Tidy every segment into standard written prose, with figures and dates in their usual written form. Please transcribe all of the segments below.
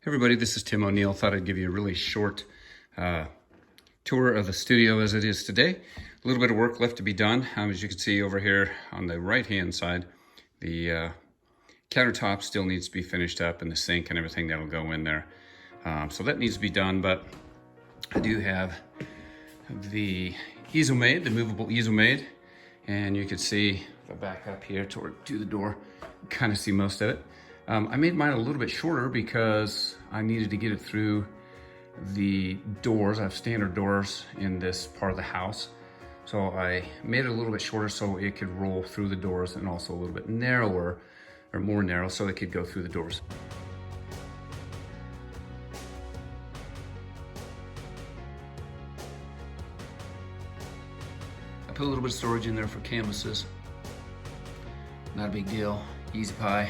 Hey everybody, this is Tim ONeill. Thought I'd give you a really short tour of the studio as it is today. A little bit of work left to be done. As you can see over here on the right-hand side, the countertop still needs to be finished up, and the sink and everything that'll go in there. So that needs to be done, but I do have the easel made, the movable easel made, and you can see, if I back up here to the door, you kind of see most of it. I made mine a little bit shorter because I needed to get it through the doors. I have standard doors in this part of the house. So I made it a little bit shorter so it could roll through the doors, and also a little bit narrower, or more narrow, so it could go through the doors. I put a little bit of storage in there for canvases. Not a big deal, easy pie.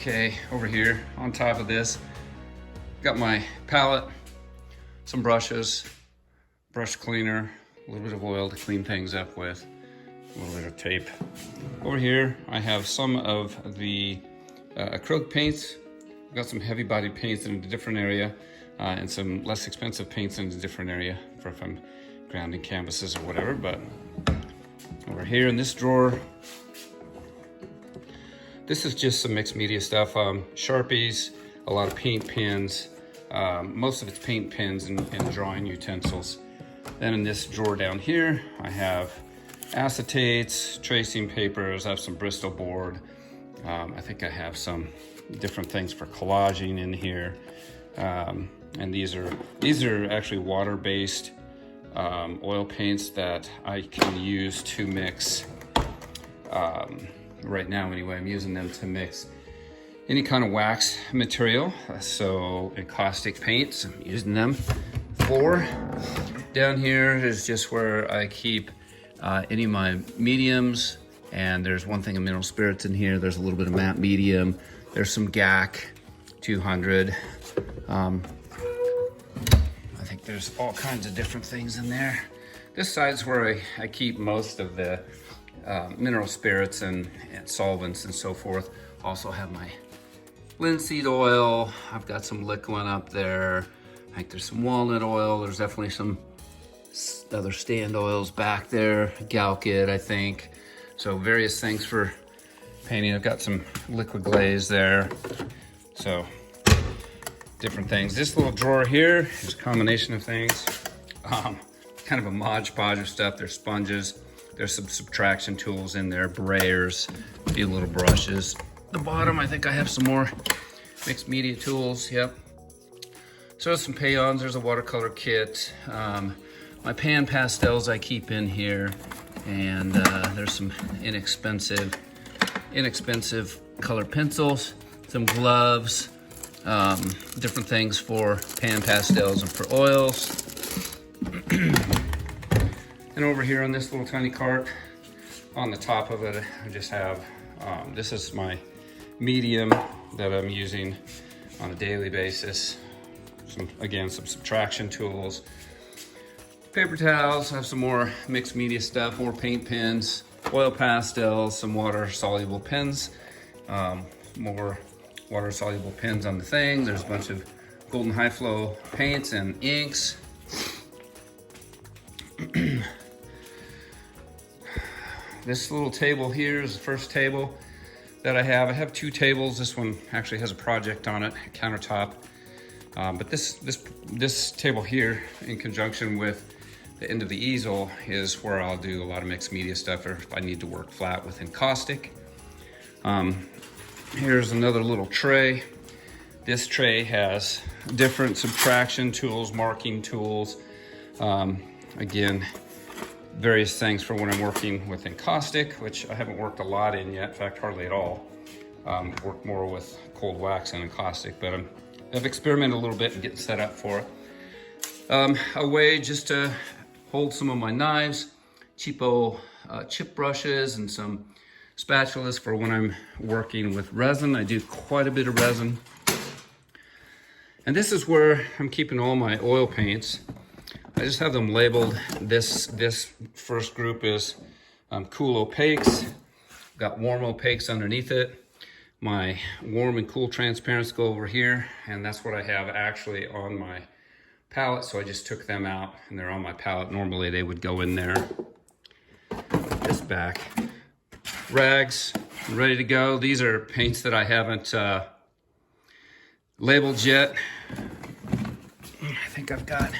Okay, over here on top of this, got my palette, some brushes, brush cleaner, a little bit of oil to clean things up with, a little bit of tape. Over here, I have some of the acrylic paints. I've got some heavy body paints in a different area, and some less expensive paints in a different area for if I'm grounding canvases or whatever. But over here in this drawer, this is just some mixed media stuff, Sharpies, a lot of paint pens, most of it's paint pens and drawing utensils. Then in this drawer down here, I have acetates, tracing papers, I have some Bristol board. I think I have some different things for collaging in here. And these are actually water-based oil paints that I can use to mix. Right now anyway, I'm using them to mix any kind of wax material. So encaustic paints, I'm using them for. Down here is just where I keep any of my mediums, and there's one thing of mineral spirits in here. There's a little bit of matte medium. There's some GAC 200. I think there's all kinds of different things in there. This side's where I keep most of the mineral spirits and solvents and so forth. Also have my linseed oil. I've got some liquid up there. I think there's some walnut oil. There's definitely some other stand oils back there. Galkid, I think. So various things for painting. I've got some liquid glaze there. So different things. This little drawer here is a combination of things. Kind of a Mod Podge of stuff. There's sponges. There's some subtraction tools in there, brayers, a few little brushes. The bottom, I think I have some more mixed media tools, yep. So there's some payons, there's a watercolor kit. My pan pastels I keep in here, and there's some inexpensive color pencils, some gloves, different things for pan pastels and for oils. And over here on this little tiny cart, on the top of it, I just have, this is my medium that I'm using on a daily basis. Again, some subtraction tools. Paper towels, I have some more mixed media stuff, more paint pens, oil pastels, some water-soluble pens, more water-soluble pens on the thing. There's a bunch of golden high flow paints and inks. This little table here is the first table that I have. I have two tables. This one actually has a project on it, a countertop. But this table here, in conjunction with the end of the easel, is where I'll do a lot of mixed media stuff, or if I need to work flat with encaustic. Here's another little tray. This tray has different subtraction tools, marking tools. Again, various things for when I'm working with encaustic, which I haven't worked a lot in yet, in fact, hardly at all. Worked more with cold wax and encaustic, but I've experimented a little bit and getting set up for it. A way just to hold some of my knives, cheapo chip brushes, and some spatulas for when I'm working with resin. I do quite a bit of resin. And this is where I'm keeping all my oil paints. I just have them labeled. This first group is cool opaques. Got warm opaques underneath it. My warm and cool transparents go over here, and that's what I have actually on my palette. So I just took them out and they're on my palette. Normally they would go in there. This back. Rags, ready to go. These are paints that I haven't labeled yet. I think I've got,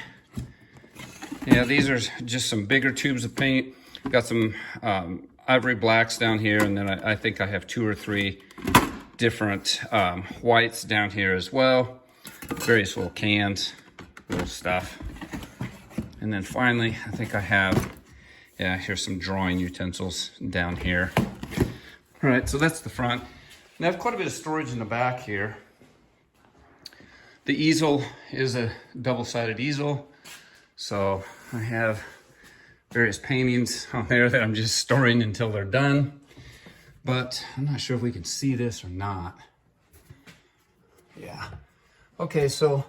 yeah, these are just some bigger tubes of paint. Got some ivory blacks down here, and then I think I have 2 or 3 different whites down here as well. Various little cans, little stuff. And then finally, I think I have, yeah, here's some drawing utensils down here. All right, so that's the front. And I have quite a bit of storage in the back here. The easel is a double-sided easel. So I have various paintings on there that I'm just storing until they're done. But I'm not sure if we can see this or not. Yeah. Okay, so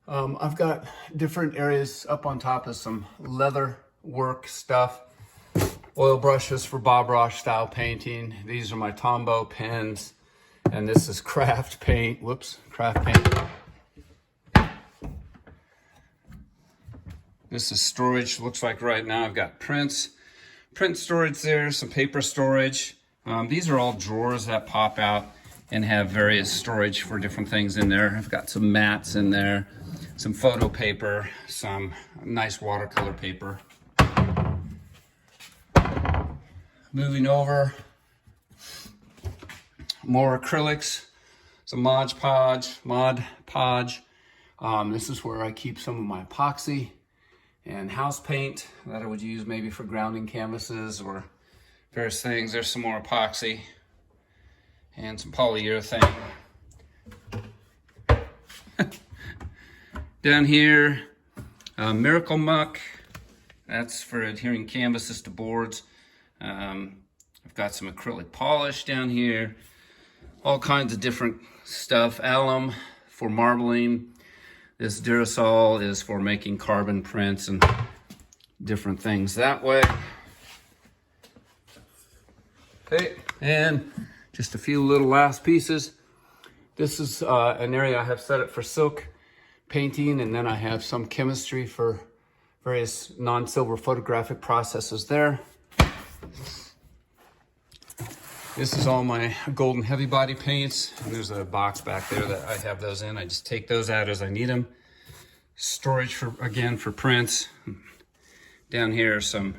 I've got different areas up on top of some leather work stuff. Oil brushes for Bob Ross style painting. These are my Tombow pens. And this is craft paint. Whoops, craft paint. This is storage. Looks like right now I've got prints. Print storage there, some paper storage. These are all drawers that pop out and have various storage for different things in there. I've got some mats in there, some photo paper, some nice watercolor paper. Moving over, more acrylics, some Mod Podge. This is where I keep some of my epoxy and house paint that I would use maybe for grounding canvases or various things. There's some more epoxy and some polyurethane. Down here, Miracle Muck. That's for adhering canvases to boards. I've got some acrylic polish down here. All kinds of different stuff. Alum for marbling. This Durasol is for making carbon prints and different things that way. Okay, and just a few little last pieces. This is an area I have set up for silk painting, and then I have some chemistry for various non-silver photographic processes there. This is all my golden heavy body paints, and there's a box back there that I have those in. I just take those out as I need them. Storage for, again, for prints. Down here are some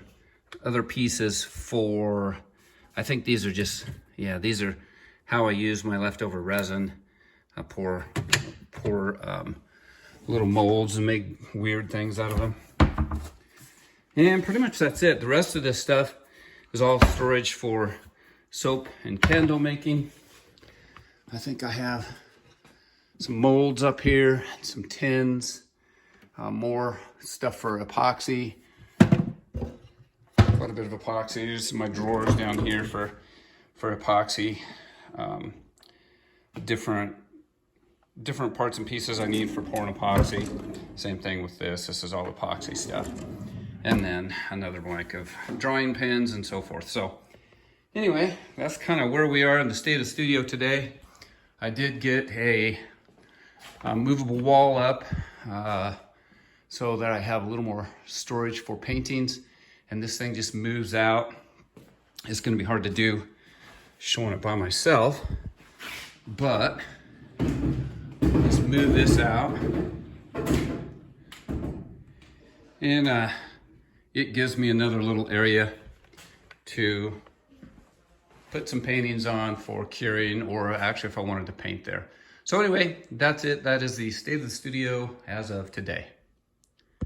other pieces for, I think these are just, yeah, these are how I use my leftover resin. I pour little molds and make weird things out of them. And pretty much that's it. The rest of this stuff is all storage for soap and candle making. I think I have some molds up here, some tins, more stuff for epoxy. Quite a bit of epoxy. There's my drawers down here for epoxy. Different parts and pieces I need for pouring epoxy. Same thing with this. This is all epoxy stuff. And then another blank of drawing pens and so forth. So anyway, that's kind of where we are in the state of the studio today. I did get a movable wall up so that I have a little more storage for paintings. And this thing just moves out. It's going to be hard to do showing it by myself. But let's move this out. And it gives me another little area to put some paintings on for curing, or actually if I wanted to paint there. So anyway, that's it. That is the state of the studio as of today.